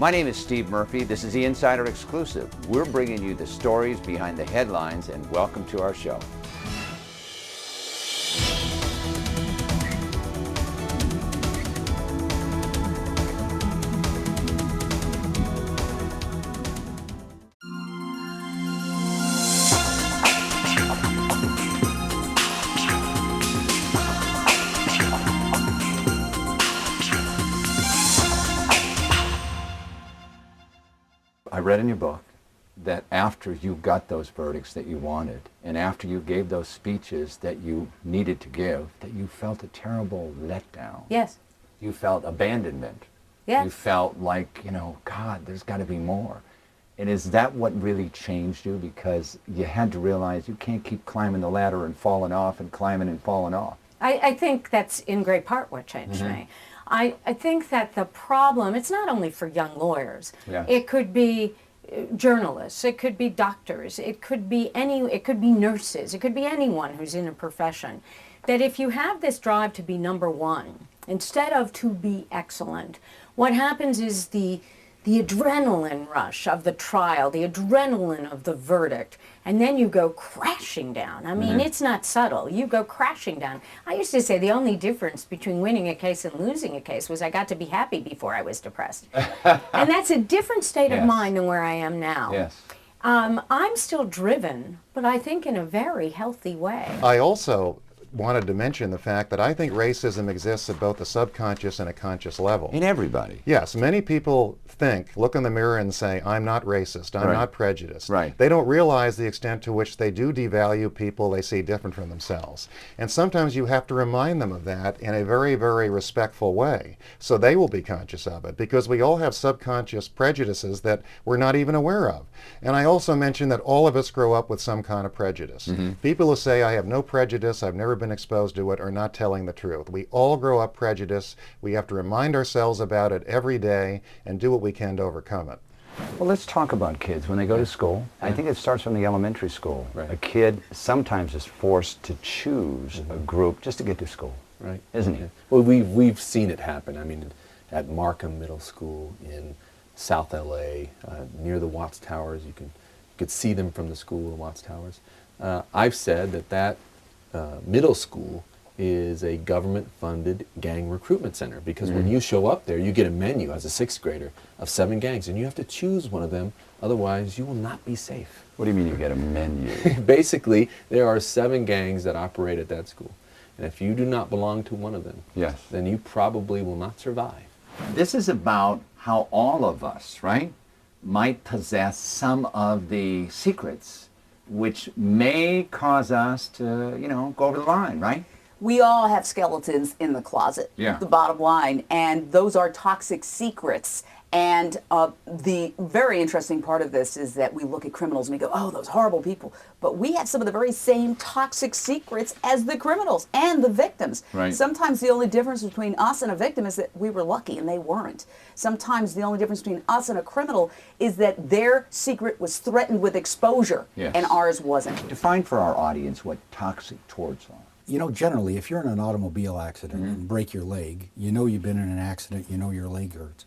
My name is Steve Murphy. This is the Insider Exclusive. We're bringing you the stories behind the headlines, and welcome to our show. I read in your book that after you got those verdicts that you wanted, and after you gave those speeches that you needed to give, that you felt a terrible letdown. Yes. You felt abandonment. Yes. You felt like, God, there's got to be more. And is that what really changed you? Because you had to realize you can't keep climbing the ladder and falling off and climbing and falling off. I think that's in great part what changed me. I think that the problem, it's not only for young lawyers. Yeah. It could be journalists, it could be doctors, it could be nurses, it could be anyone who's in a profession. That if you have this drive to be number one, instead of to be excellent, what happens is the adrenaline rush of the trial, the adrenaline of the verdict, and then you go crashing down. I mean, it's not subtle. You go crashing down. I used to say the only difference between winning a case and losing a case was I got to be happy before I was depressed. And that's a different state of mind than where I am now. Yes. I'm still driven, but I think in a very healthy way. I also wanted to mention the fact that I think racism exists at both a subconscious and a conscious level. In everybody. Yes, many people look in the mirror and say, I'm not racist, I'm not prejudiced. Right. They don't realize the extent to which they do devalue people they see different from themselves. And sometimes you have to remind them of that in a very, very respectful way, so they will be conscious of it, because we all have subconscious prejudices that we're not even aware of. And I also mentioned that all of us grow up with some kind of prejudice. People who say, I have no prejudice, I've never been exposed to it, are not telling the truth. We all grow up prejudiced. We have to remind ourselves about it every day and do what we can to overcome it. Well, let's talk about kids when they go to school. I think it starts from the elementary school. Right. A kid sometimes is forced to choose a group just to get to school, Right. isn't he? Yeah. Well, we've seen it happen. I mean, at Markham Middle School in South LA, near the Watts Towers, you could see them from the school, the Watts Towers. I've said that middle school is a government-funded gang recruitment center, because when you show up there, you get a menu as a sixth grader of 7 gangs, and you have to choose one of them, otherwise you will not be safe. What do you mean you get a menu? Basically, there are 7 gangs that operate at that school, and if you do not belong to one of them, Yes. then you probably will not survive. This is about how all of us, right, might possess some of the secrets which may cause us to, go over the line, right? We all have skeletons in the closet, Yeah. the bottom line, and those are toxic secrets. And the very interesting part of this is that we look at criminals and we go, oh, those horrible people. But we have some of the very same toxic secrets as the criminals and the victims. Right. Sometimes the only difference between us and a victim is that we were lucky and they weren't. Sometimes the only difference between us and a criminal is that their secret was threatened with exposure, Yes. and ours wasn't. Define for our audience what toxic torts are. Generally, if you're in an automobile accident and break your leg, you've been in an accident, your leg hurts.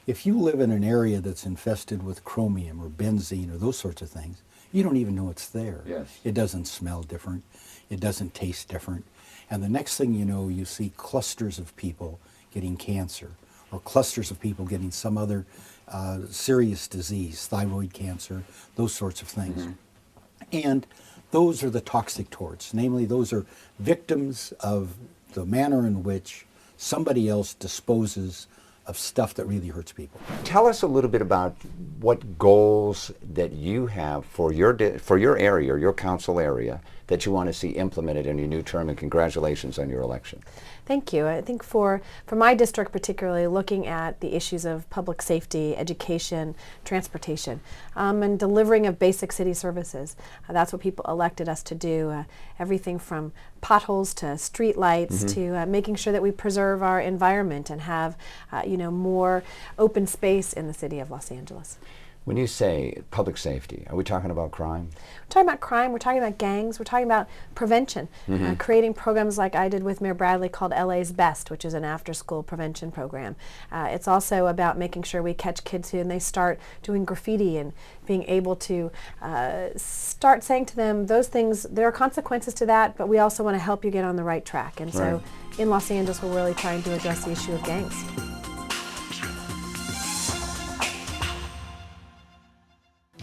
If you live in an area that's infested with chromium or benzene or those sorts of things, you don't even know it's there. Yes. It doesn't smell different. It doesn't taste different. And the next thing you know, you see clusters of people getting cancer, or clusters of people getting some other serious disease, thyroid cancer, those sorts of things. And those are the toxic torts. Namely, those are victims of the manner in which somebody else disposes of stuff that really hurts people. Tell us a little bit about what goals that you have for your area, or your council area, that you want to see implemented in your new term, and congratulations on your election. Thank you. I think for my district particularly, looking at the issues of public safety, education, transportation, and delivering of basic city services. That's what people elected us to do. Everything from potholes to street lights to making sure that we preserve our environment and have more open space in the city of Los Angeles. When you say public safety, are we talking about crime? We're talking about crime, we're talking about gangs, we're talking about prevention, creating programs like I did with Mayor Bradley called LA's Best, which is an after-school prevention program. It's also about making sure we catch kids who, and they start doing graffiti and being able to start saying to them those things, there are consequences to that, but we also want to help you get on the right track. And so in Los Angeles, we're really trying to address the issue of gangs.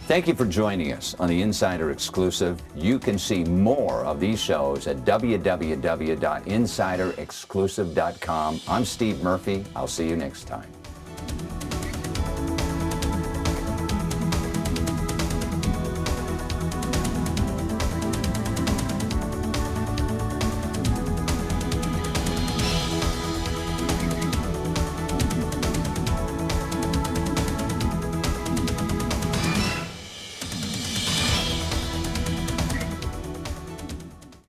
Thank you for joining us on the Insider Exclusive. You can see more of these shows at www.insiderexclusive.com. I'm Steve Murphy. I'll see you next time.